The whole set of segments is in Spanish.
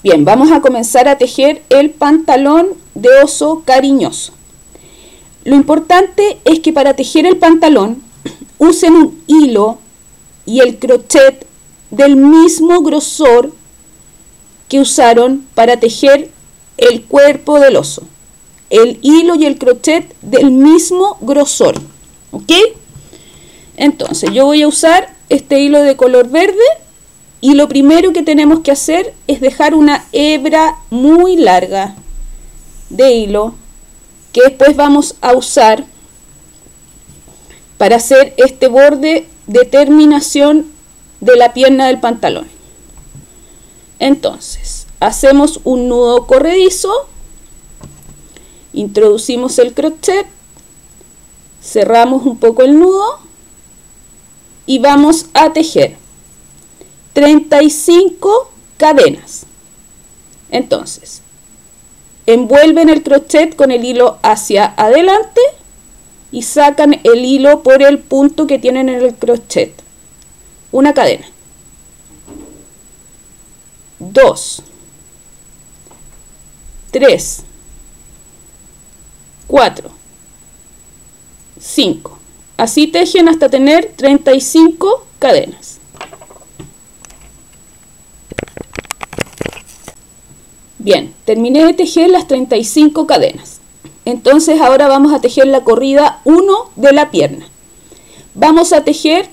Bien, vamos a comenzar a tejer el pantalón de oso cariñoso. Lo importante es que para tejer el pantalón usen un hilo y el crochet del mismo grosor que usaron para tejer el cuerpo del oso. El hilo y el crochet del mismo grosor, ¿ok? Entonces yo voy a usar este hilo de color verde y lo primero que tenemos que hacer es dejar una hebra muy larga de hilo que después vamos a usar para hacer este borde de terminación de la pierna del pantalón. Entonces hacemos un nudo corredizo, introducimos el crochet, cerramos un poco el nudo y vamos a tejer 35 cadenas. Entonces envuelven el crochet con el hilo hacia adelante y sacan el hilo por el punto que tienen en el crochet. Una cadena, 2, 3, 4, 5. Así tejen hasta tener 35 cadenas. Bien, terminé de tejer las 35 cadenas. Entonces ahora vamos a tejer la corrida 1 de la pierna. Vamos a tejer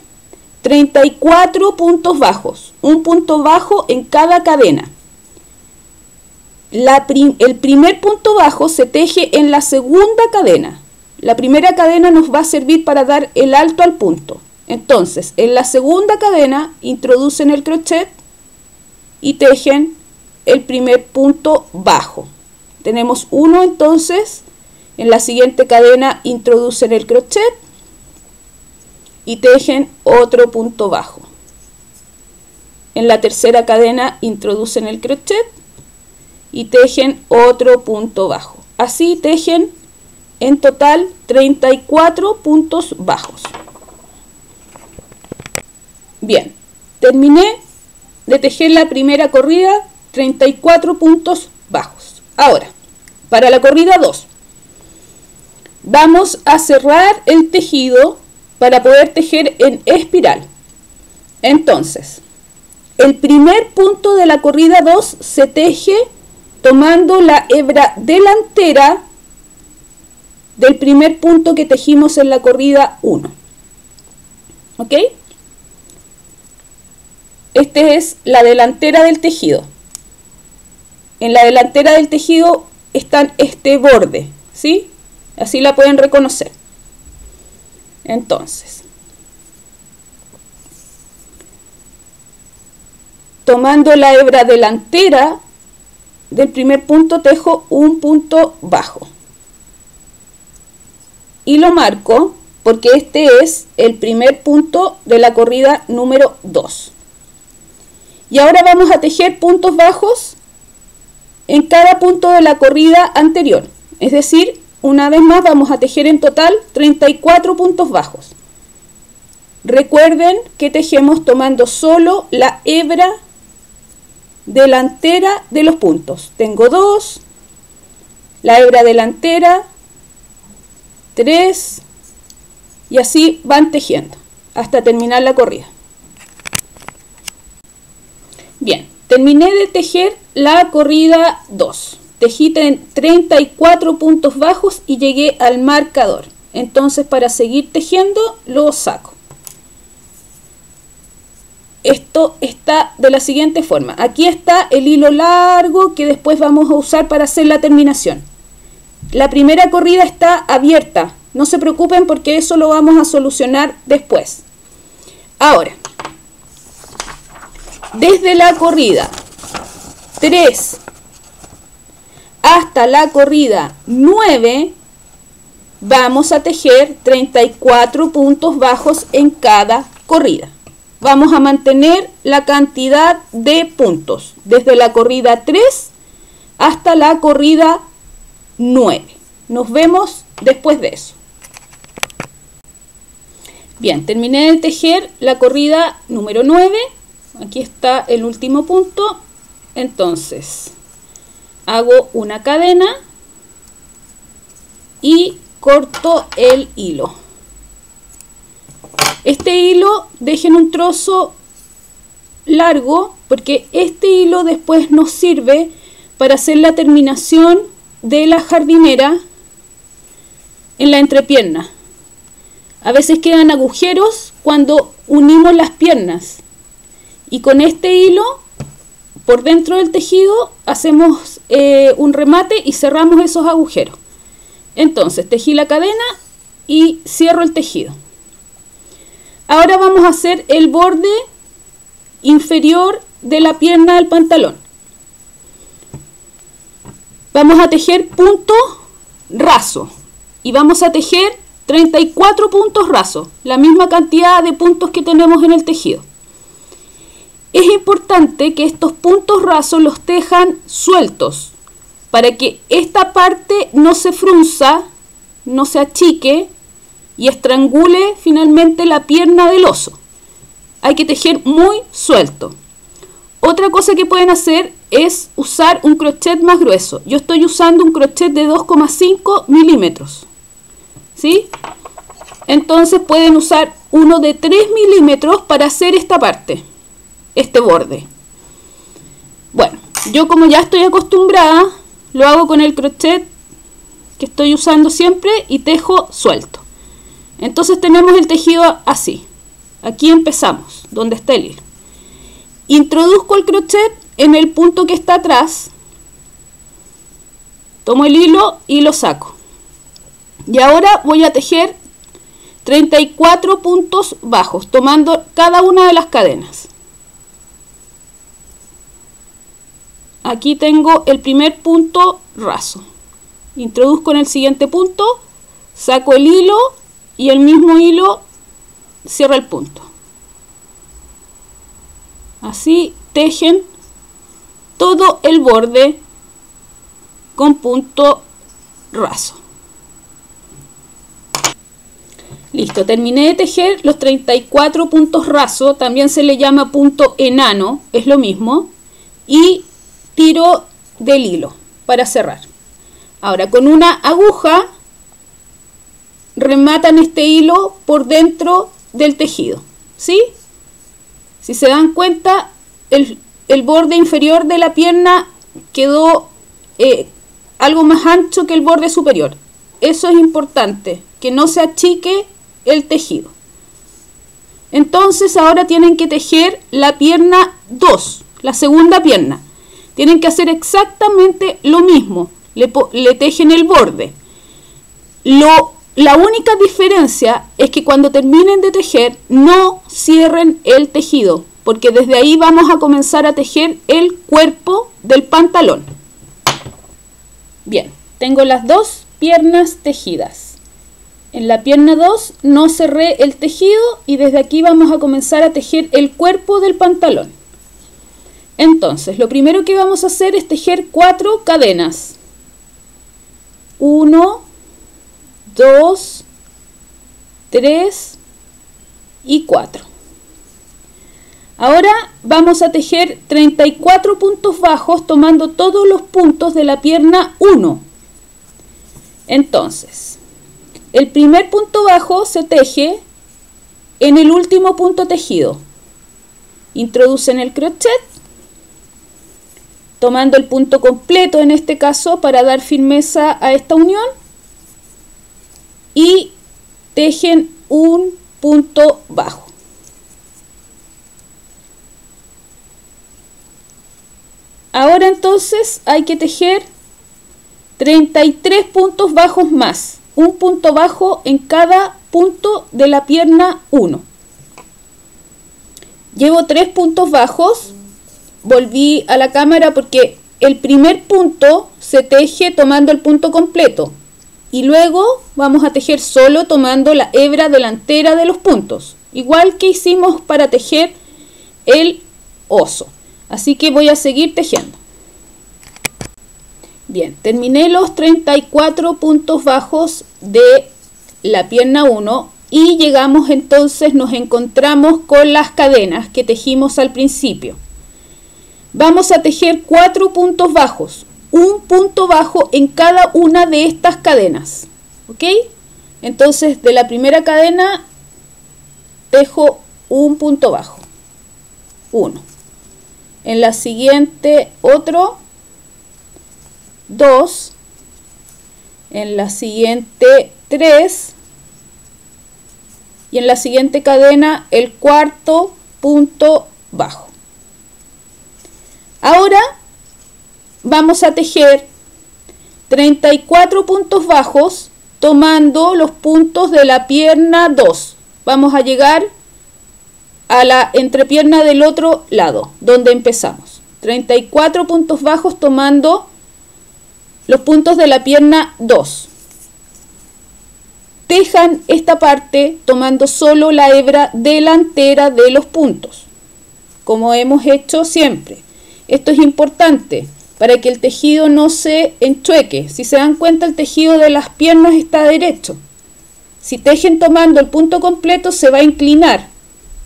34 puntos bajos, un punto bajo en cada cadena. El primer punto bajo se teje en la segunda cadena. La primera cadena nos va a servir para dar el alto al punto. Entonces, en la segunda cadena introducen el crochet y tejen el primer punto bajo. Tenemos uno, entonces en la siguiente cadena introducen el crochet y tejen otro punto bajo. En la tercera cadena introducen el crochet y tejen otro punto bajo. Así tejen en total 34 puntos bajos. Bien, terminé de tejer la primera corrida, 34 puntos bajos. Ahora, para la corrida 2, vamos a cerrar el tejido para poder tejer en espiral. Entonces, el primer punto de la corrida 2 se teje tomando la hebra delantera del primer punto que tejimos en la corrida 1. ¿Ok? Esta es la delantera del tejido. En la delantera del tejido está este borde, ¿sí? Así la pueden reconocer. Entonces, tomando la hebra delantera del primer punto, tejo un punto bajo. Y lo marco porque este es el primer punto de la corrida número 2. Y ahora vamos a tejer puntos bajos en cada punto de la corrida anterior. Es decir, una vez más vamos a tejer en total 34 puntos bajos. Recuerden que tejemos tomando solo la hebra delantera de los puntos. Tengo 2, la hebra delantera, 3 y así van tejiendo hasta terminar la corrida. Bien, terminé de tejer la corrida 2. Tejí 34 puntos bajos y llegué al marcador. Entonces, para seguir tejiendo, lo saco. Esto está de la siguiente forma. Aquí está el hilo largo que después vamos a usar para hacer la terminación. La primera corrida está abierta. No se preocupen porque eso lo vamos a solucionar después. Ahora, desde la corrida 3 hasta la corrida 9 vamos a tejer 34 puntos bajos en cada corrida. Vamos a mantener la cantidad de puntos desde la corrida 3 hasta la corrida 9. Nos vemos después de eso. Bien, terminé de tejer la corrida número 9. Aquí está el último punto. Entonces hago una cadena y corto el hilo. Este hilo dejen un trozo largo porque este hilo después nos sirve para hacer la terminación de la jardinera en la entrepierna. A veces quedan agujeros cuando unimos las piernas y con este hilo por dentro del tejido hacemos un remate y cerramos esos agujeros. Entonces tejí la cadena y cierro el tejido. Ahora vamos a hacer el borde inferior de la pierna del pantalón. Vamos a tejer punto raso y vamos a tejer 34 puntos rasos, la misma cantidad de puntos que tenemos en el tejido. Es importante que estos puntos rasos los tejan sueltos para que esta parte no se frunza, no se achique y estrangule finalmente la pierna del oso. Hay que tejer muy suelto. Otra cosa que pueden hacer es usar un crochet más grueso. Yo estoy usando un crochet de 2,5 milímetros. ¿Sí? Entonces pueden usar uno de 3 milímetros para hacer esta parte, este borde. Bueno, yo como ya estoy acostumbrada, lo hago con el crochet que estoy usando siempre y tejo suelto. Entonces tenemos el tejido así. Aquí empezamos, donde está el hilo. Introduzco el crochet en el punto que está atrás. Tomo el hilo y lo saco. Y ahora voy a tejer 34 puntos bajos, tomando cada una de las cadenas. Aquí tengo el primer punto raso. Introduzco en el siguiente punto, saco el hilo y el mismo hilo cierra el punto. Así tejen todo el borde con punto raso. Listo, terminé de tejer los 34 puntos rasos, también se le llama punto enano, es lo mismo, y tiro del hilo para cerrar. Ahora con una aguja rematan este hilo por dentro del tejido, ¿sí? Si se dan cuenta, el borde inferior de la pierna quedó algo más ancho que el borde superior. Eso es importante, que no se achique el tejido. Entonces ahora tienen que tejer la pierna 2, la segunda pierna. Tienen que hacer exactamente lo mismo, le tejen el borde. La única diferencia es que cuando terminen de tejer no cierren el tejido, porque desde ahí vamos a comenzar a tejer el cuerpo del pantalón. Bien, tengo las dos piernas tejidas. En la pierna 2 no cerré el tejido y desde aquí vamos a comenzar a tejer el cuerpo del pantalón. Entonces, lo primero que vamos a hacer es tejer 4 cadenas. 1, 2, 3 y 4. Ahora vamos a tejer 34 puntos bajos tomando todos los puntos de la pierna 1. Entonces, el primer punto bajo se teje en el último punto tejido. Introducen el crochet, tomando el punto completo en este caso para dar firmeza a esta unión, y tejen un punto bajo. Ahora entonces hay que tejer 33 puntos bajos más, un punto bajo en cada punto de la pierna 1. Llevo 3 puntos bajos, volví a la cámara porque el primer punto se teje tomando el punto completo y luego vamos a tejer solo tomando la hebra delantera de los puntos, igual que hicimos para tejer el oso. Así que voy a seguir tejiendo. Bien, terminé los 34 puntos bajos de la pierna 1 y llegamos entonces, nos encontramos con las cadenas que tejimos al principio. vamos a tejer 4 puntos bajos, un punto bajo en cada una de estas cadenas, ¿ok? Entonces de la primera cadena tejo un punto bajo, 1, en la siguiente otro, 2, en la siguiente 3 y en la siguiente cadena el cuarto punto bajo. Ahora vamos a tejer 34 puntos bajos tomando los puntos de la pierna 2. Vamos a llegar a la entrepierna del otro lado, donde empezamos. 34 puntos bajos tomando los puntos de la pierna 2. Tejan esta parte tomando solo la hebra delantera de los puntos, como hemos hecho siempre. Esto es importante para que el tejido no se enchueque. Si se dan cuenta, el tejido de las piernas está derecho. Si tejen tomando el punto completo, se va a inclinar,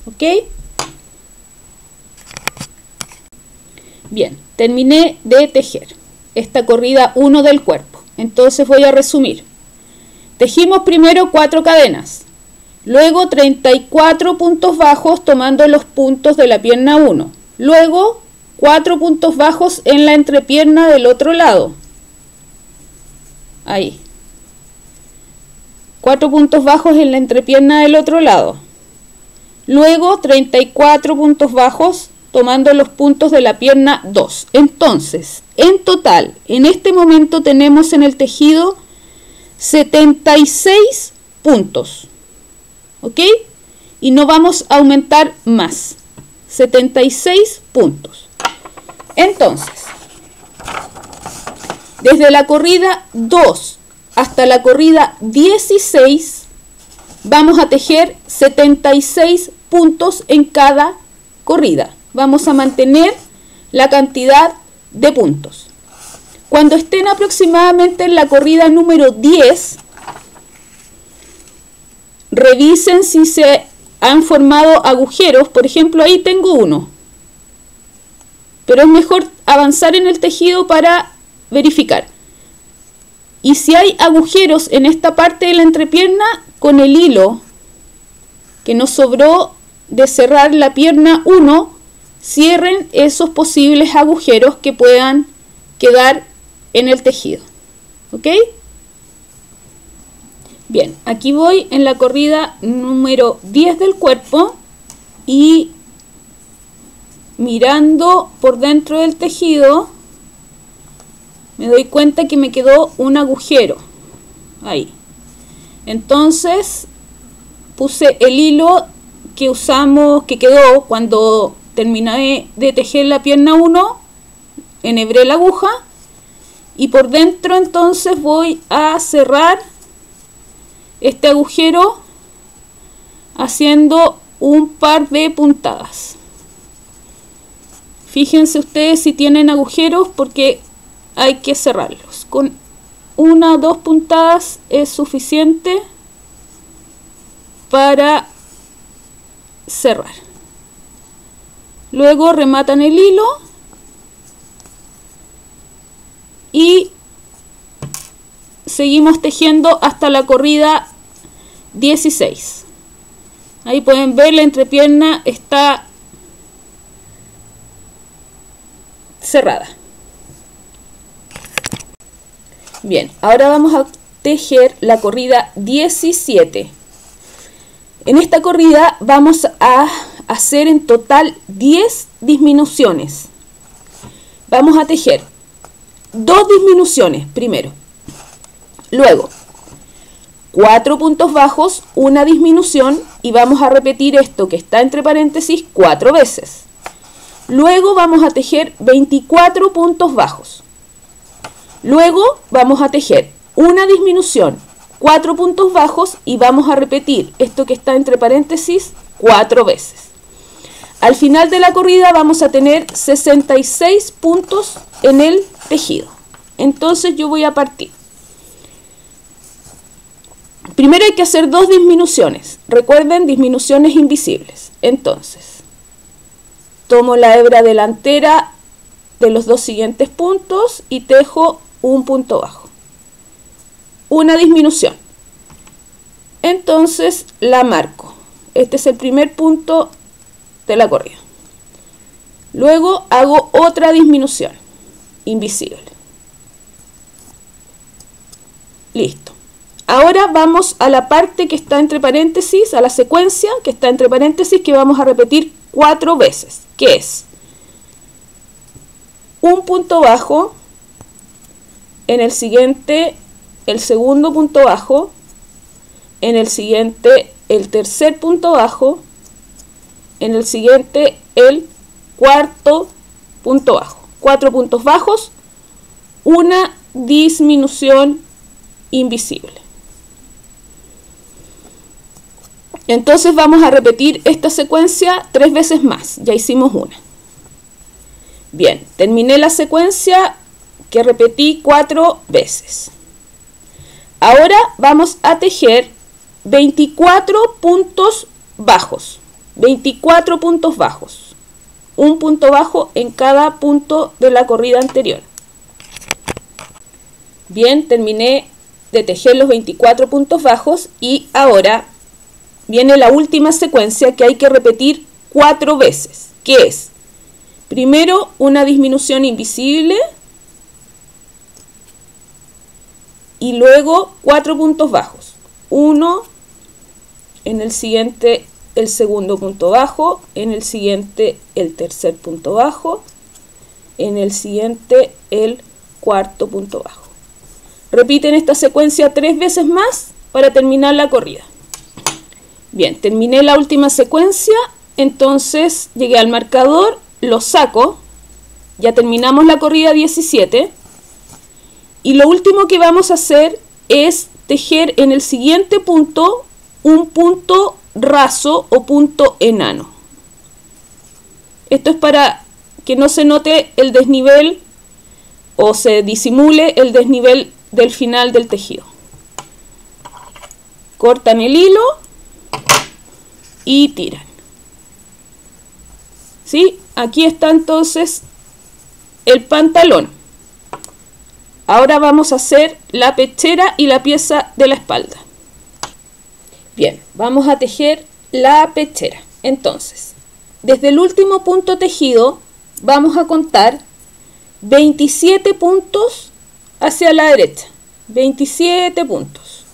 ¿ok? Bien, terminé de tejer esta corrida 1 del cuerpo. Entonces voy a resumir. Tejimos primero 4 cadenas, luego 34 puntos bajos tomando los puntos de la pierna 1, luego 4 puntos bajos en la entrepierna del otro lado, ahí, 4 puntos bajos en la entrepierna del otro lado, luego 34 puntos bajos tomando los puntos de la pierna 2. Entonces, en total, en este momento tenemos en el tejido 76 puntos, ¿ok? Y no vamos a aumentar más, 76 puntos. Entonces, desde la corrida 2 hasta la corrida 16, vamos a tejer 76 puntos en cada corrida. Vamos a mantener la cantidad de puntos. Cuando estén aproximadamente en la corrida número 10, revisen si se han formado agujeros. Por ejemplo, ahí tengo uno. Pero es mejor avanzar en el tejido para verificar. Y si hay agujeros en esta parte de la entrepierna, con el hilo que nos sobró de cerrar la pierna 1, cierren esos posibles agujeros que puedan quedar en el tejido, ¿ok? Bien, aquí voy en la corrida número 10 del cuerpo y mirando por dentro del tejido me doy cuenta que me quedó un agujero ahí. Entonces puse el hilo que usamos, que quedó cuando terminé de tejer la pierna 1, enhebré la aguja y por dentro entonces voy a cerrar este agujero haciendo un par de puntadas. Fíjense ustedes si tienen agujeros porque hay que cerrarlos. Con 1 o 2 puntadas es suficiente para cerrar. Luego rematan el hilo y seguimos tejiendo hasta la corrida 16. Ahí pueden ver, la entrepierna está cerrada. Bien, ahora vamos a tejer la corrida 17. En esta corrida vamos a hacer en total 10 disminuciones. Vamos a tejer 2 disminuciones primero, luego 4 puntos bajos, una disminución y vamos a repetir esto que está entre paréntesis 4 veces. Luego vamos a tejer 24 puntos bajos. Luego vamos a tejer una disminución, 4 puntos bajos y vamos a repetir esto que está entre paréntesis 4 veces. Al final de la corrida vamos a tener 66 puntos en el tejido. Entonces yo voy a partir. Primero hay que hacer 2 disminuciones. Recuerden, disminuciones invisibles. Entonces, tomo la hebra delantera de los dos siguientes puntos y tejo un punto bajo, una disminución. Entonces la marco. Este es el primer punto de la corrida. Luego hago otra disminución invisible. Listo. Ahora vamos a la parte que está entre paréntesis, a la secuencia que está entre paréntesis, que vamos a repetir 4 veces, que es un punto bajo, en el siguiente el segundo punto bajo, en el siguiente el tercer punto bajo, en el siguiente el cuarto punto bajo. 4 puntos bajos, una disminución invisible. Entonces vamos a repetir esta secuencia 3 veces más. Ya hicimos una. Bien, terminé la secuencia que repetí 4 veces. Ahora vamos a tejer 24 puntos bajos. 24 puntos bajos. Un punto bajo en cada punto de la corrida anterior. Bien, terminé de tejer los 24 puntos bajos y ahora viene la última secuencia que hay que repetir 4 veces, que es primero una disminución invisible y luego 4 puntos bajos. Uno, en el siguiente el segundo punto bajo, en el siguiente el tercer punto bajo, en el siguiente el cuarto punto bajo. Repiten esta secuencia 3 veces más para terminar la corrida. Bien, terminé la última secuencia, entonces llegué al marcador, lo saco, ya terminamos la corrida 17 y lo último que vamos a hacer es tejer en el siguiente punto un punto raso o punto enano. Esto es para que no se note el desnivel o se disimule el desnivel del final del tejido. Cortan el hilo y tiran. ¿Sí? Aquí está entonces el pantalón. Ahora vamos a hacer la pechera y la pieza de la espalda. Bien, vamos a tejer la pechera. Entonces, desde el último punto tejido vamos a contar 27 puntos hacia la derecha. 27 puntos.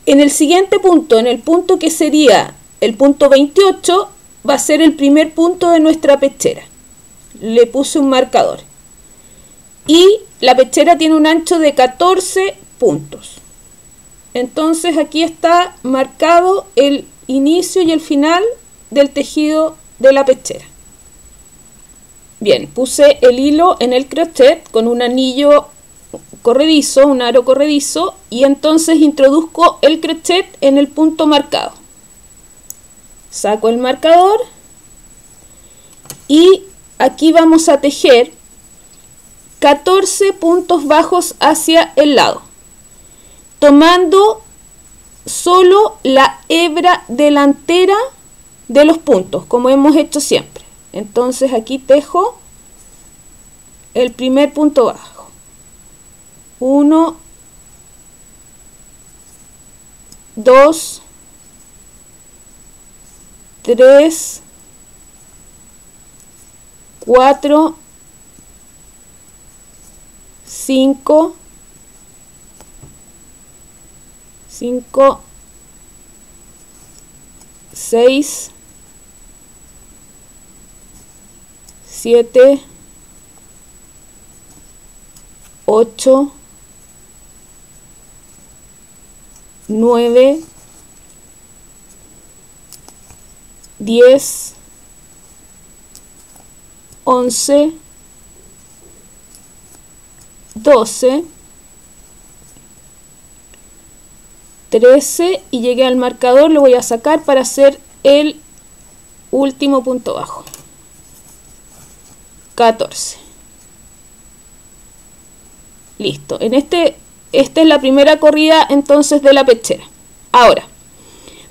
En el siguiente punto, en el punto que sería el punto 28, va a ser el primer punto de nuestra pechera. Le puse un marcador. Y la pechera tiene un ancho de 14 puntos. Entonces aquí está marcado el inicio y el final del tejido de la pechera. Bien, puse el hilo en el crochet con un anillo corredizo, un aro corredizo, y entonces introduzco el crochet en el punto marcado. Saco el marcador y aquí vamos a tejer 14 puntos bajos hacia el lado, tomando solo la hebra delantera de los puntos, como hemos hecho siempre. Entonces aquí tejo el primer punto bajo. 1, 2, 3, 4, 5, 6, 7, 8, 9, 10, 11, 12, 13 y llegué al marcador, lo voy a sacar para hacer el último punto bajo. 14. Listo. Esta es la primera corrida entonces de la pechera. Ahora,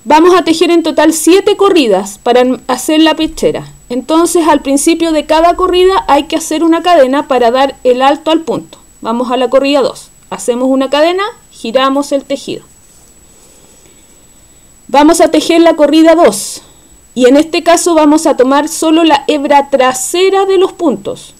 vamos a tejer en total 7 corridas para hacer la pechera. Entonces al principio de cada corrida hay que hacer una cadena para dar el alto al punto. Vamos a la corrida 2. Hacemos una cadena, giramos el tejido. Vamos a tejer la corrida 2. Y en este caso vamos a tomar solo la hebra trasera de los puntos.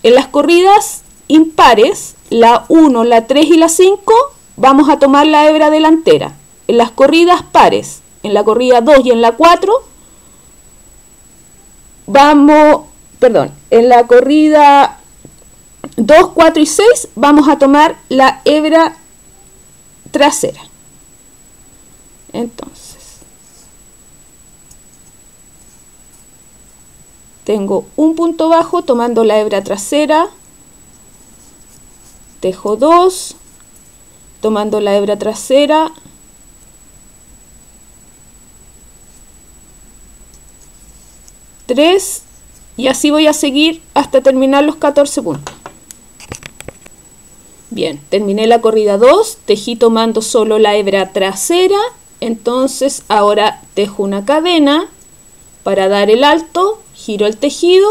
En las corridas impares, la 1, la 3 y la 5, vamos a tomar la hebra delantera. En las corridas pares, en la corrida 2 y en la 4, en la corrida 2, 4 y 6 vamos a tomar la hebra trasera. Entonces, tengo un punto bajo tomando la hebra trasera, tejo 2, tomando la hebra trasera, tres, y así voy a seguir hasta terminar los 14 puntos. Bien, terminé la corrida 2, tejí tomando solo la hebra trasera, entonces ahora tejo una cadena para dar el alto, giro el tejido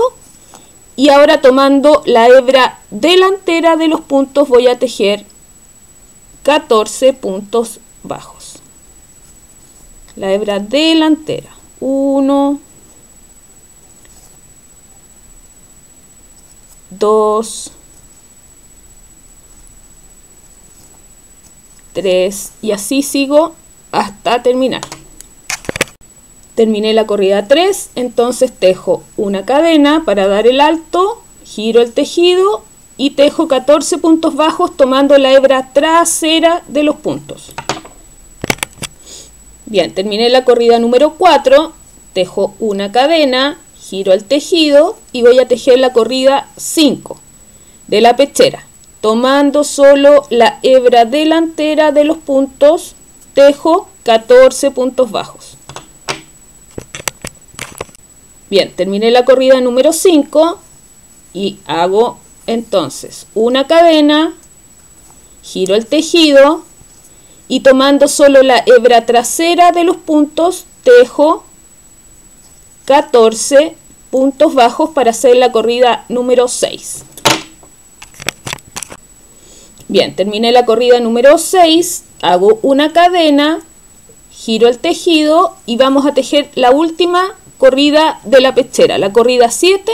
y ahora tomando la hebra delantera de los puntos voy a tejer 14 puntos bajos. La hebra delantera, 1, 2, 3 y así sigo hasta terminar. Terminé la corrida 3, entonces tejo una cadena para dar el alto, giro el tejido y tejo 14 puntos bajos tomando la hebra trasera de los puntos. Bien, terminé la corrida número 4, tejo una cadena, giro el tejido y voy a tejer la corrida 5 de la pechera. Tomando solo la hebra delantera de los puntos, tejo 14 puntos bajos. Bien, terminé la corrida número 5 y hago entonces una cadena, giro el tejido y tomando solo la hebra trasera de los puntos, tejo 14 puntos bajos para hacer la corrida número 6. Bien, terminé la corrida número 6, hago una cadena, giro el tejido y vamos a tejer la última corrida de la pechera, la corrida 7.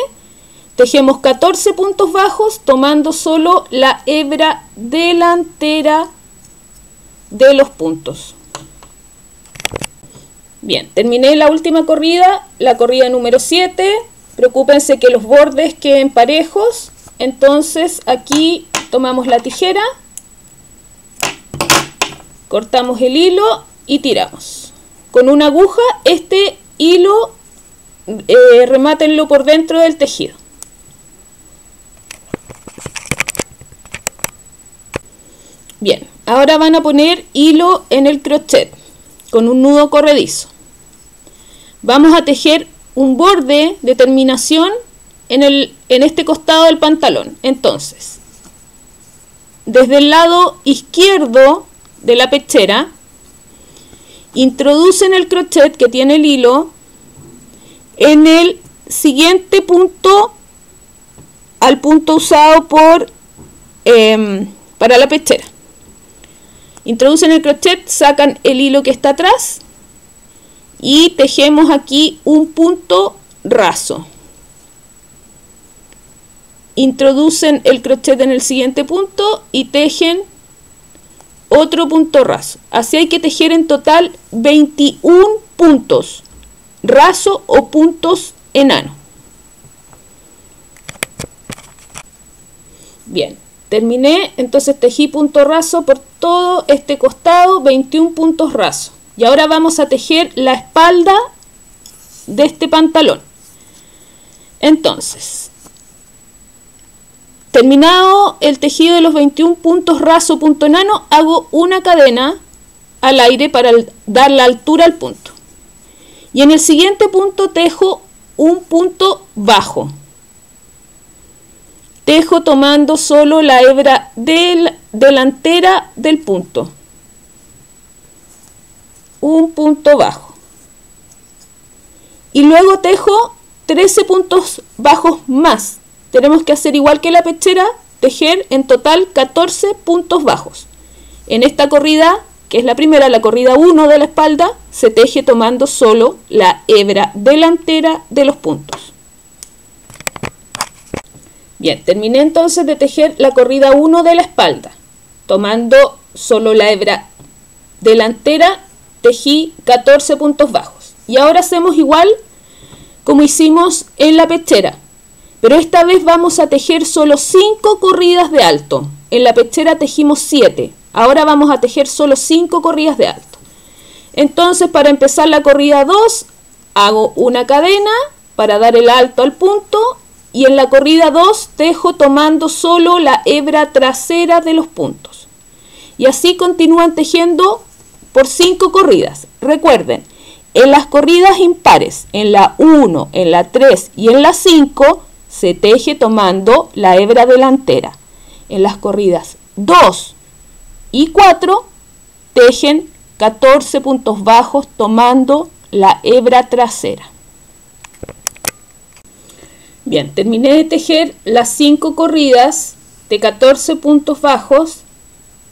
Tejemos 14 puntos bajos tomando solo la hebra delantera de los puntos. Bien, terminé la última corrida, la corrida número 7. Preocúpense que los bordes queden parejos. Entonces aquí tomamos la tijera, cortamos el hilo y tiramos. Con una aguja este hilo remátenlo por dentro del tejido. Bien, ahora van a poner hilo en el crochet con un nudo corredizo. Vamos a tejer un borde de terminación en este costado del pantalón. Entonces, desde el lado izquierdo de la pechera, introducen el crochet que tiene el hilo en el siguiente punto al punto usado para la pechera. Introducen el crochet, sacan el hilo que está atrás y tejemos aquí un punto raso. Introducen el crochet en el siguiente punto y tejen otro punto raso. Así hay que tejer en total 21 puntos raso o puntos enanos. Bien, terminé, entonces tejí punto raso por todo este costado, 21 puntos rasos. Y ahora vamos a tejer la espalda de este pantalón. Entonces, terminado el tejido de los 21 puntos raso, punto enano, hago una cadena al aire para dar la altura al punto. Y en el siguiente punto tejo un punto bajo. Tejo tomando solo la hebra delantera del punto. Un punto bajo. Y luego tejo 13 puntos bajos más. Tenemos que hacer igual que la pechera, tejer en total 14 puntos bajos. En esta corrida, que es la primera, la corrida 1 de la espalda, se teje tomando solo la hebra delantera de los puntos. Bien, terminé entonces de tejer la corrida 1 de la espalda. Tomando solo la hebra delantera, tejí 14 puntos bajos. Y ahora hacemos igual como hicimos en la pechera, pero esta vez vamos a tejer solo 5 corridas de alto. En la pechera tejimos 7, ahora vamos a tejer solo 5 corridas de alto. Entonces, para empezar la corrida 2, hago una cadena para dar el alto al punto, y en la corrida 2 tejo tomando solo la hebra trasera de los puntos. Y así continúan tejiendo por 5 corridas. Recuerden, en las corridas impares, en la 1, en la 3 y en la 5, se teje tomando la hebra delantera. En las corridas 2 y 4, tejen 14 puntos bajos tomando la hebra trasera. Bien, terminé de tejer las 5 corridas de 14 puntos bajos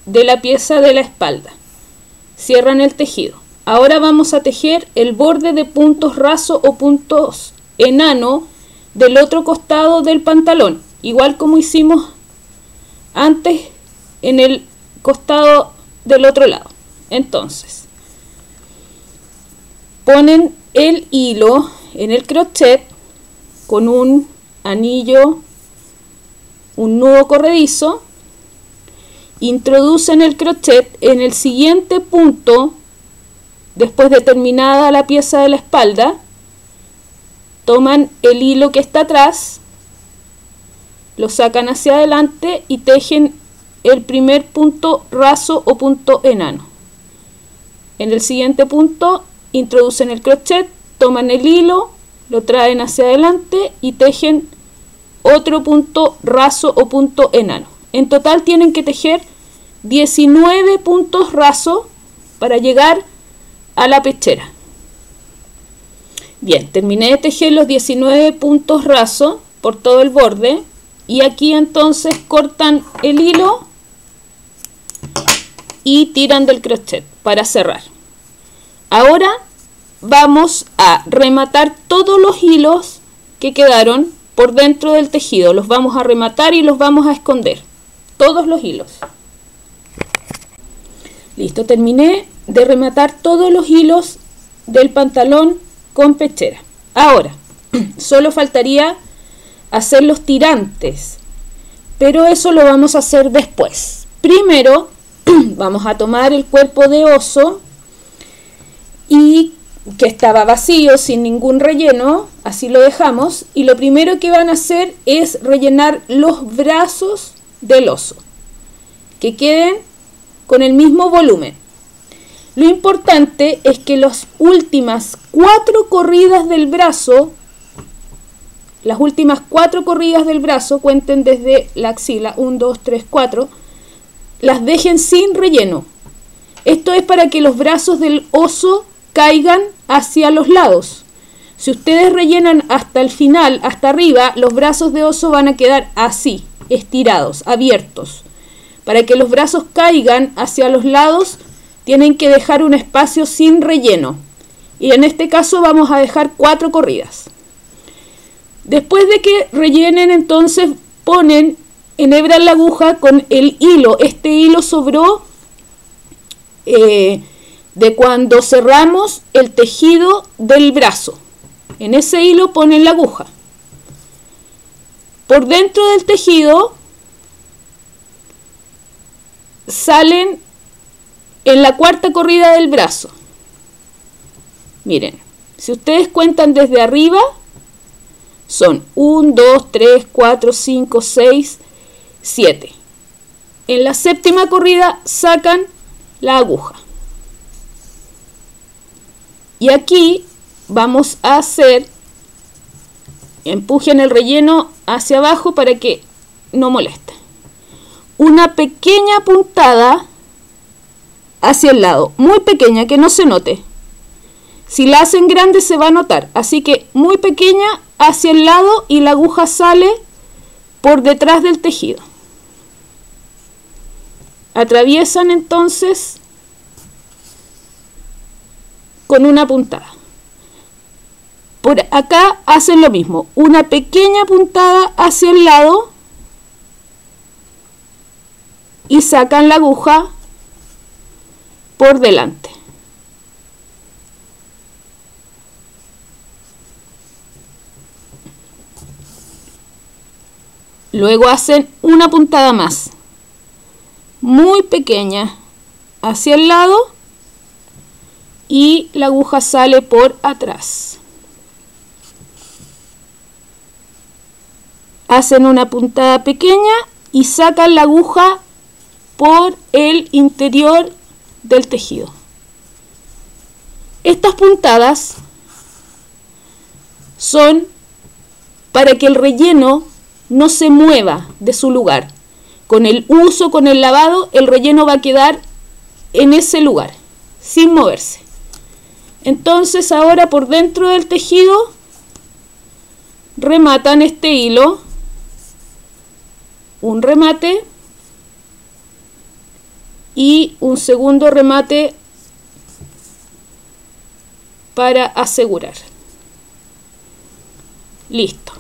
de la pieza de la espalda. Cierran el tejido. Ahora vamos a tejer el borde de puntos raso o puntos enano del otro costado del pantalón, igual como hicimos antes en el costado del otro lado. Entonces, ponen el hilo en el crochet con un anillo, un nudo corredizo, introducen el crochet en el siguiente punto después de terminada la pieza de la espalda, toman el hilo que está atrás, lo sacan hacia adelante y tejen el primer punto raso o punto enano. En el siguiente punto introducen el crochet, toman el hilo, lo traen hacia adelante y tejen otro punto raso o punto enano. En total tienen que tejer 19 puntos rasos para llegar a la pechera. Bien, terminé de tejer los 19 puntos rasos por todo el borde y aquí entonces cortan el hilo y tiran del crochet para cerrar. Ahora vamos a rematar todos los hilos que quedaron por dentro del tejido. Los vamos a rematar y los vamos a esconder. Todos los hilos. Listo, terminé de rematar todos los hilos del pantalón con pechera. Ahora, solo faltaría hacer los tirantes, pero eso lo vamos a hacer después. Primero, vamos a tomar el cuerpo de oso y que estaba vacío, sin ningún relleno, así lo dejamos, y lo primero que van a hacer es rellenar los brazos del oso, que queden con el mismo volumen. Lo importante es que las últimas 4 corridas del brazo, cuenten desde la axila, 1, 2, 3, 4, las dejen sin relleno. Esto es para que los brazos del oso caigan hacia los lados. Si ustedes rellenan hasta el final, hasta arriba, los brazos de oso van a quedar así, estirados, abiertos. Para que los brazos caigan hacia los lados, tienen que dejar un espacio sin relleno. Y en este caso vamos a dejar 4 corridas. Después de que rellenen, entonces ponen, enhebran la aguja con el hilo. Este hilo sobró de cuando cerramos el tejido del brazo. En ese hilo ponen la aguja. Por dentro del tejido salen en la 4ª corrida del brazo. Miren, si ustedes cuentan desde arriba, son 1, 2, 3, 4, 5, 6, 7. En la 7ª corrida sacan la aguja. Y aquí vamos a hacer, empujen el relleno hacia abajo para que no moleste. Una pequeña puntada hacia el lado, muy pequeña, que no se note. Si la hacen grande se va a notar, así que muy pequeña hacia el lado y la aguja sale por detrás del tejido. Atraviesan entonces con una puntada. Por acá hacen lo mismo, una pequeña puntada hacia el lado y sacan la aguja por delante. Luego hacen una puntada más, muy pequeña, hacia el lado y la aguja sale por atrás. Hacen una puntada pequeña y sacan la aguja por el interior del tejido. Estas puntadas son para que el relleno no se mueva de su lugar. Con el uso, con el lavado, el relleno va a quedar en ese lugar, sin moverse. Entonces ahora por dentro del tejido rematan este hilo, un remate y un segundo remate para asegurar. Listo.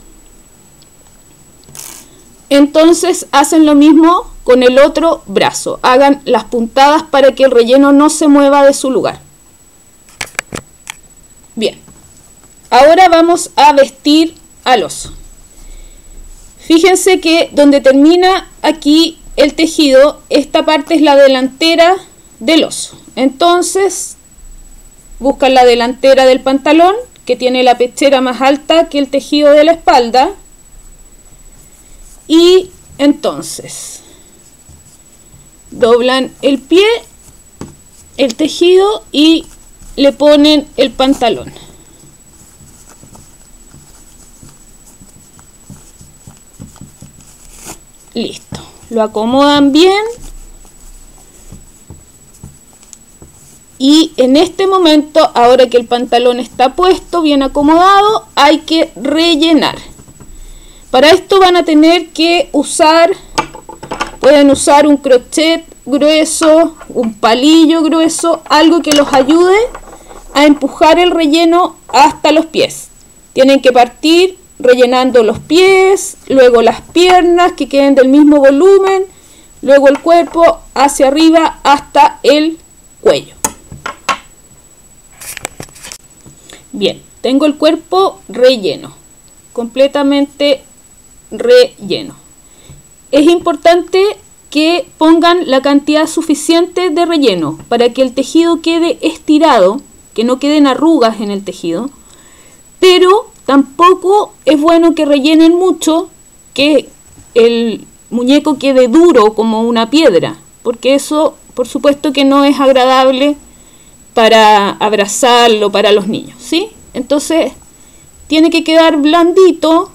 Entonces hacen lo mismo con el otro brazo. Hagan las puntadas para que el relleno no se mueva de su lugar. Bien. Ahora vamos a vestir al oso. Fíjense que donde termina aquí el tejido, esta parte es la delantera del oso. Entonces buscan la delantera del pantalón, que tiene la pechera más alta que el tejido de la espalda. Y entonces doblan el pie, el tejido y le ponen el pantalón. Listo. Lo acomodan bien. Y en este momento, ahora que el pantalón está puesto, bien acomodado, hay que rellenar. Para esto van a tener que usar, pueden usar un crochet grueso, un palillo grueso, algo que los ayude a empujar el relleno hasta los pies. Tienen que partir rellenando los pies, luego las piernas que queden del mismo volumen, luego el cuerpo hacia arriba hasta el cuello. Bien, tengo el cuerpo relleno, completamente relleno. Es importante que pongan la cantidad suficiente de relleno para que el tejido quede estirado, que no queden arrugas en el tejido, pero tampoco es bueno que rellenen mucho, que el muñeco quede duro como una piedra, porque eso por supuesto que no es agradable para abrazarlo para los niños, ¿sí? Entonces tiene que quedar blandito,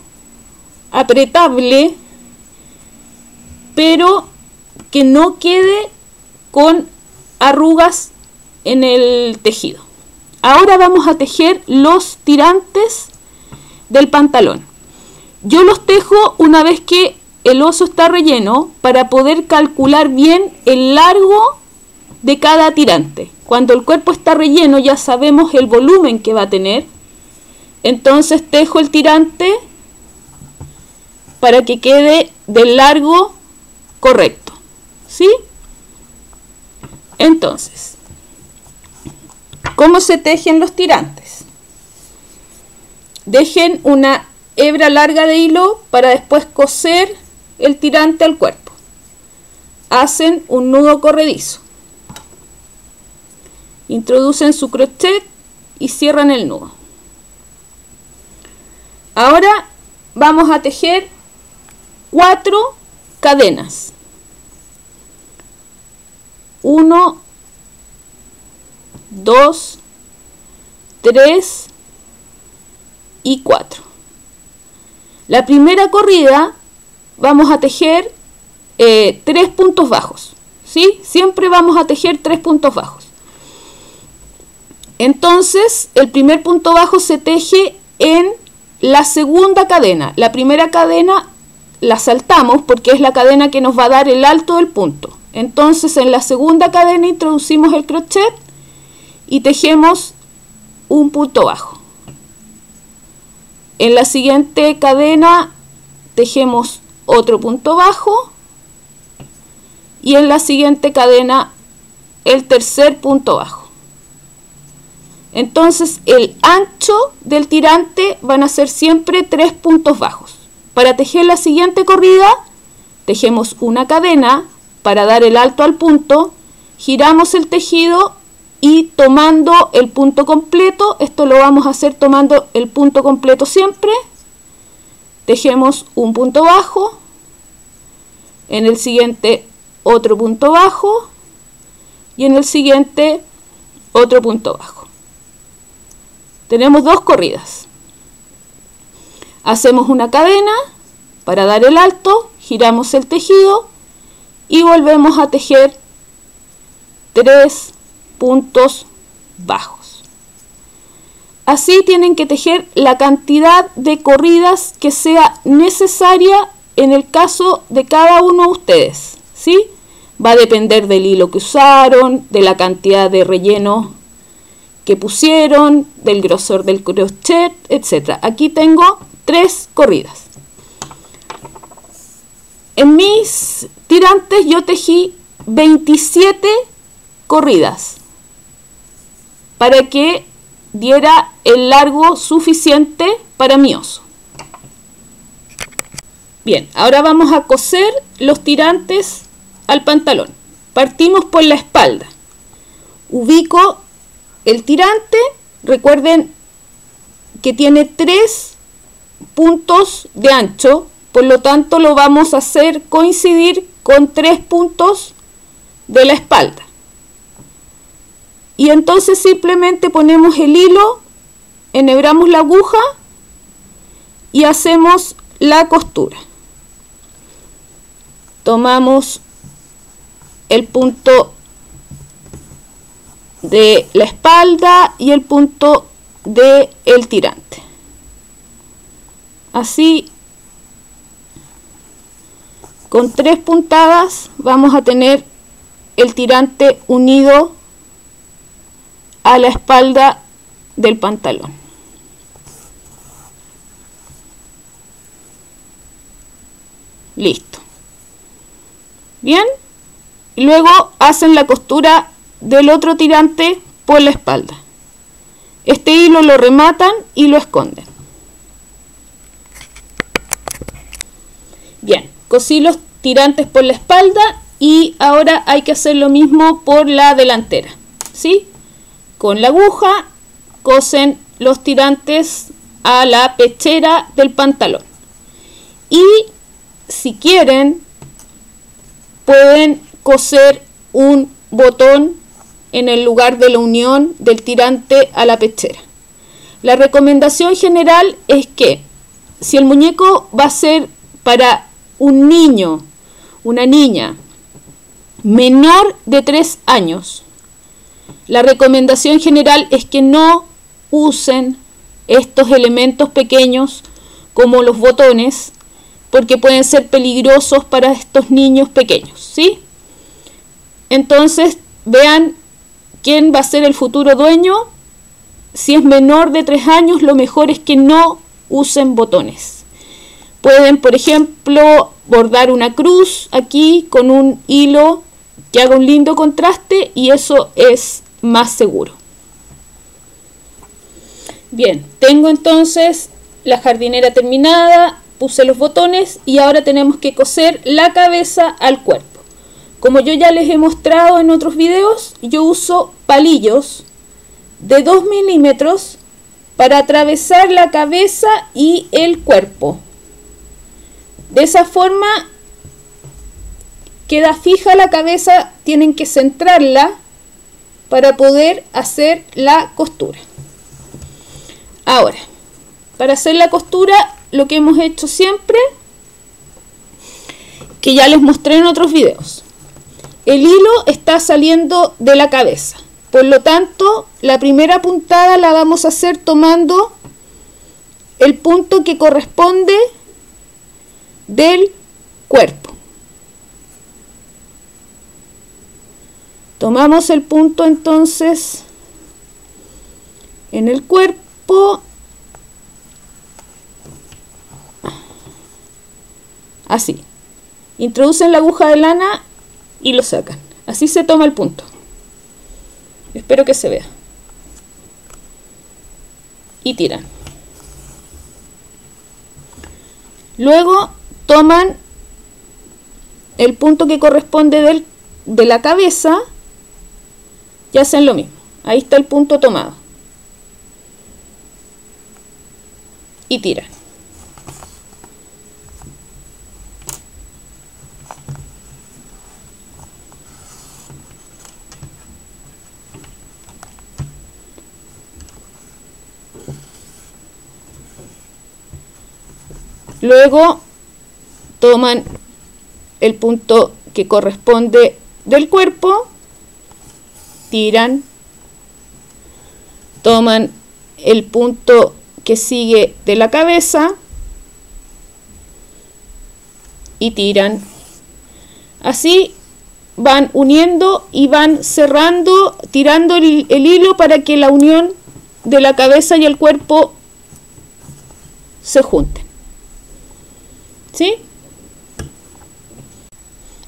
apretable, pero que no quede con arrugas en el tejido. Ahora vamos a tejer los tirantes del pantalón. Yo los tejo una vez que el oso está relleno para poder calcular bien el largo de cada tirante. Cuando el cuerpo está relleno ya sabemos el volumen que va a tener. Entonces tejo el tirante para que quede del largo correcto, ¿sí? Entonces, ¿cómo se tejen los tirantes? Dejen una hebra larga de hilo para después coser el tirante al cuerpo. Hacen un nudo corredizo. Introducen su crochet y cierran el nudo. Ahora vamos a tejer 4 cadenas. 1, 2, 3 y 4. La primera corrida vamos a tejer 3 puntos bajos, ¿sí? Siempre vamos a tejer 3 puntos bajos. Entonces el primer punto bajo se teje en la segunda cadena. La primera cadena la saltamos porque es la cadena que nos va a dar el alto del punto. Entonces en la segunda cadena introducimos el crochet y tejemos un punto bajo. En la siguiente cadena tejemos otro punto bajo y en la siguiente cadena el tercer punto bajo. Entonces el ancho del tirante van a ser siempre 3 puntos bajos. Para tejer la siguiente corrida tejemos una cadena para dar el alto al punto, giramos el tejido y tomando el punto completo, esto lo vamos a hacer tomando el punto completo siempre, tejemos un punto bajo, en el siguiente otro punto bajo y en el siguiente otro punto bajo. Tenemos 2 corridas. Hacemos una cadena para dar el alto, giramos el tejido y volvemos a tejer 3 puntos bajos. Así tienen que tejer la cantidad de corridas que sea necesaria en el caso de cada uno de ustedes, ¿sí? Va a depender del hilo que usaron, de la cantidad de relleno que pusieron, del grosor del crochet, etc. Aquí tengo 3 corridas. En mis tirantes yo tejí 27 corridas para que diera el largo suficiente para mi oso. Bien, ahora vamos a coser los tirantes al pantalón. Partimos por la espalda. Ubico el tirante, recuerden que tiene 3 puntos de ancho, por lo tanto lo vamos a hacer coincidir con 3 puntos de la espalda. Y entonces simplemente ponemos el hilo, enhebramos la aguja y hacemos la costura. Tomamos el punto de la espalda y el punto de el tirante. Así, con 3 puntadas vamos a tener el tirante unido a la espalda del pantalón. Listo. Bien, y luego hacen la costura del otro tirante por la espalda. Este hilo lo rematan y lo esconden. Bien, cosí los tirantes por la espalda y ahora hay que hacer lo mismo por la delantera, ¿sí? Con la aguja cosen los tirantes a la pechera del pantalón. Y si quieren, pueden coser un botón en el lugar de la unión del tirante a la pechera. La recomendación general es que si el muñeco va a ser para un niño, una niña menor de 3 años, la recomendación general es que no usen estos elementos pequeños como los botones, porque pueden ser peligrosos para estos niños pequeños, ¿sí? Entonces, vean quién va a ser el futuro dueño. Si es menor de 3 años, lo mejor es que no usen botones. Pueden, por ejemplo, bordar una cruz aquí con un hilo que haga un lindo contraste y eso es más seguro. Bien, tengo entonces la jardinera terminada, puse los botones y ahora tenemos que coser la cabeza al cuerpo. Como yo ya les he mostrado en otros videos, yo uso palillos de 2 milímetros para atravesar la cabeza y el cuerpo. De esa forma queda fija la cabeza, tienen que centrarla para poder hacer la costura. Ahora, para hacer la costura, lo que hemos hecho siempre, que ya les mostré en otros videos. El hilo está saliendo de la cabeza. Por lo tanto, la primera puntada la vamos a hacer tomando el punto que corresponde del cuerpo. Tomamos el punto entonces en el cuerpo, así. Introducen la aguja de lana y lo sacan. Así se toma el punto. Espero que se vea. Y tiran. Luego toman el punto que corresponde de la cabeza y hacen lo mismo. Ahí está el punto tomado. Y tiran. Luego toman el punto que corresponde del cuerpo, tiran, toman el punto que sigue de la cabeza y tiran. Así van uniendo y van cerrando, tirando el hilo para que la unión de la cabeza y el cuerpo se junten. ¿Sí?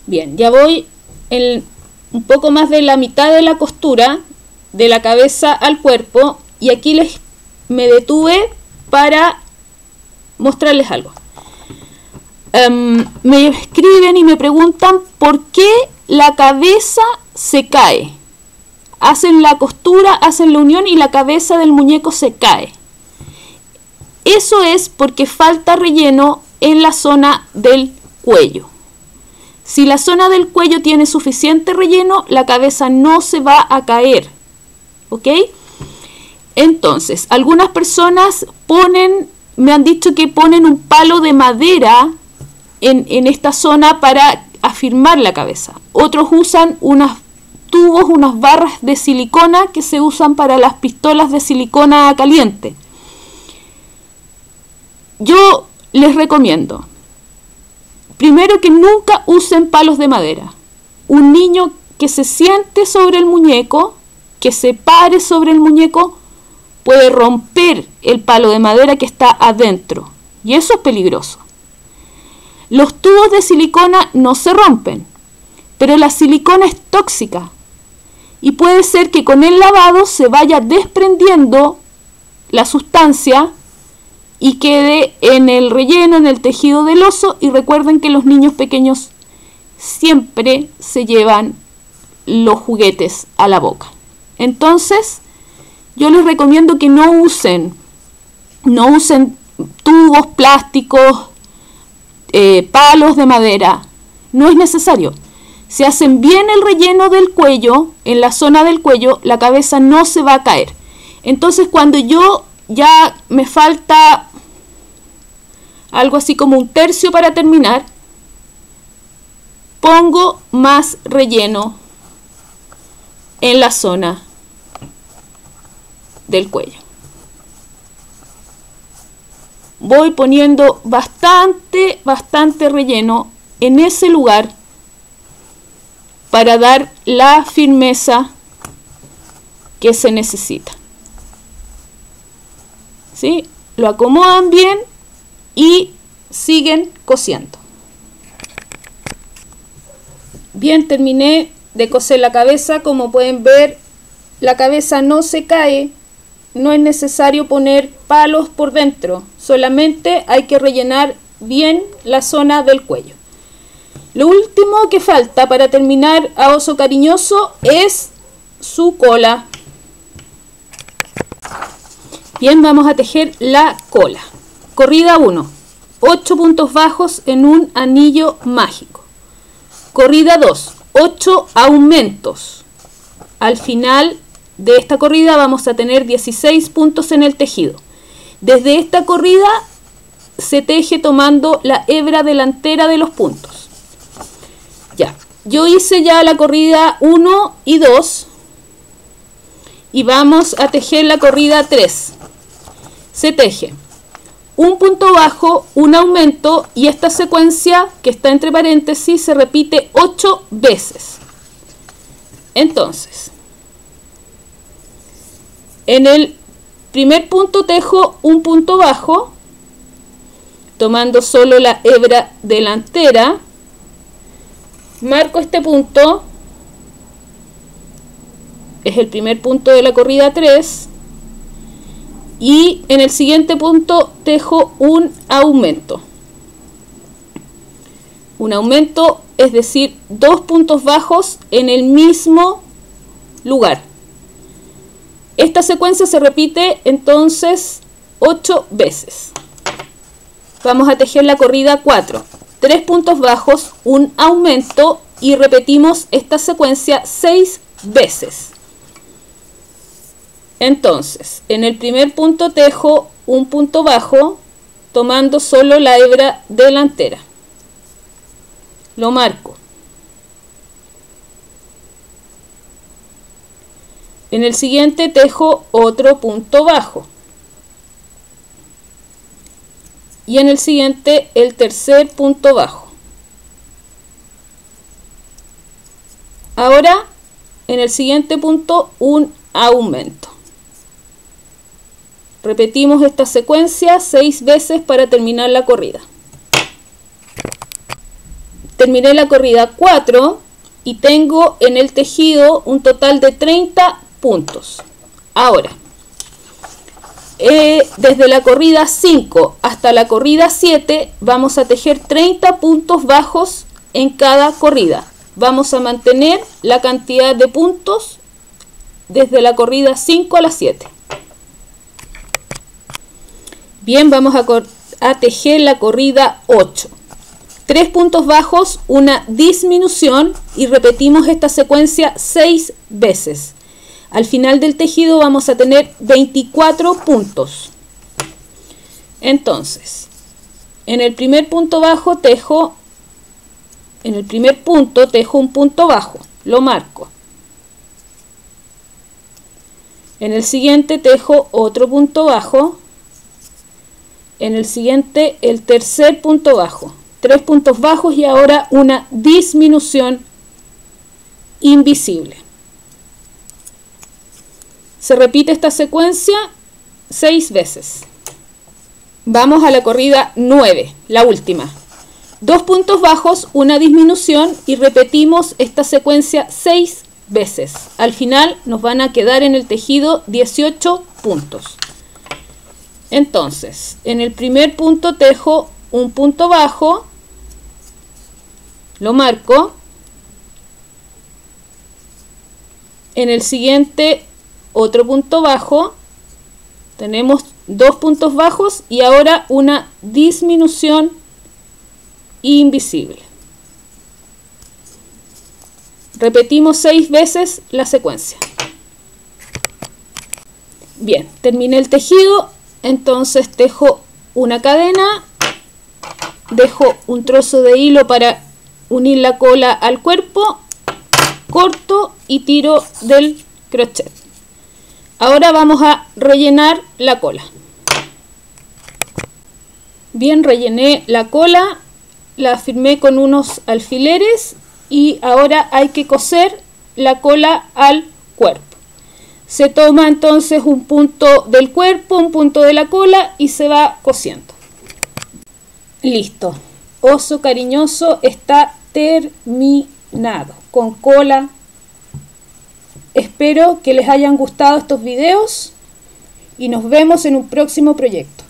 Bien, ya voy en un poco más de la mitad de la costura, de la cabeza al cuerpo, y aquí me detuve para mostrarles algo. Me escriben y me preguntan por qué la cabeza se cae. Hacen la costura, hacen la unión y la cabeza del muñeco se cae. Eso es porque falta relleno en la zona del cuello. Si la zona del cuello tiene suficiente relleno, la cabeza no se va a caer. ¿Ok? Entonces, algunas personas me han dicho que ponen un palo de madera en esta zona para afirmar la cabeza. Otros usan unos tubos, unas barras de silicona que se usan para las pistolas de silicona caliente. Yo les recomiendo, primero, que nunca usen palos de madera. Un niño que se siente sobre el muñeco, que se pare sobre el muñeco, puede romper el palo de madera que está adentro. Y eso es peligroso. Los tubos de silicona no se rompen, pero la silicona es tóxica. Y puede ser que con el lavado se vaya desprendiendo la sustancia y quede en el relleno, en el tejido del oso. Y recuerden que los niños pequeños siempre se llevan los juguetes a la boca. Entonces, yo les recomiendo que no usen tubos plásticos, palos de madera. No es necesario. Si hacen bien el relleno del cuello, en la zona del cuello, la cabeza no se va a caer. Entonces, cuando yo ya me falta algo así como un tercio para terminar, pongo más relleno en la zona del cuello. Voy poniendo bastante relleno en ese lugar para dar la firmeza que se necesita. ¿Sí? Lo acomodan bien y siguen cosiendo. Bien, terminé de coser la cabeza. Como pueden ver, la cabeza no se cae. No es necesario poner palos por dentro. Solamente hay que rellenar bien la zona del cuello. Lo último que falta para terminar a Oso Cariñoso es su cola. Bien, vamos a tejer la cola. Corrida 1. 8 puntos bajos en un anillo mágico. Corrida 2. 8 aumentos. Al final de esta corrida vamos a tener 16 puntos en el tejido. Desde esta corrida se teje tomando la hebra delantera de los puntos. Ya, yo hice ya la corrida 1 y 2 y vamos a tejer la corrida 3. Se teje un punto bajo, un aumento, y esta secuencia que está entre paréntesis se repite 8 veces. Entonces, en el primer punto tejo un punto bajo, tomando solo la hebra delantera, marco este punto, es el primer punto de la corrida 3, y en el siguiente punto tejo un aumento. Un aumento, es decir, 2 puntos bajos en el mismo lugar. Esta secuencia se repite entonces 8 veces. Vamos a tejer la corrida 4. 3 puntos bajos, un aumento, y repetimos esta secuencia 6 veces. Entonces, en el primer punto tejo un punto bajo, tomando solo la hebra delantera. Lo marco. En el siguiente tejo otro punto bajo. Y en el siguiente el tercer punto bajo. Ahora, en el siguiente punto, un aumento. Repetimos esta secuencia 6 veces para terminar la corrida. Terminé la corrida 4 y tengo en el tejido un total de 30 puntos. Ahora, desde la corrida 5 hasta la corrida 7 vamos a tejer 30 puntos bajos en cada corrida. Vamos a mantener la cantidad de puntos desde la corrida 5 a la 7. Bien, vamos a tejer la corrida 8. 3 puntos bajos, una disminución, y repetimos esta secuencia 6 veces. Al final del tejido vamos a tener 24 puntos. Entonces, en el primer punto bajo tejo, en el primer punto tejo un punto bajo, lo marco. En el siguiente tejo otro punto bajo. En el siguiente el tercer punto bajo. 3 puntos bajos y ahora una disminución invisible. Se repite esta secuencia 6 veces. Vamos a la corrida 9, la última. 2 puntos bajos, una disminución, y repetimos esta secuencia 6 veces. Al final nos van a quedar en el tejido 18 puntos. Entonces, en el primer punto tejo un punto bajo, lo marco. En el siguiente otro punto bajo, tenemos 2 puntos bajos y ahora una disminución invisible. Repetimos 6 veces la secuencia. Bien, terminé el tejido, entonces tejo una cadena, dejo un trozo de hilo para unir la cola al cuerpo, corto y tiro del crochet. Ahora vamos a rellenar la cola. Bien, rellené la cola, la firmé con unos alfileres y ahora hay que coser la cola al cuerpo. Se toma entonces un punto del cuerpo, un punto de la cola y se va cosiendo. Listo. Oso cariñoso está terminado con cola. Espero que les hayan gustado estos videos y nos vemos en un próximo proyecto.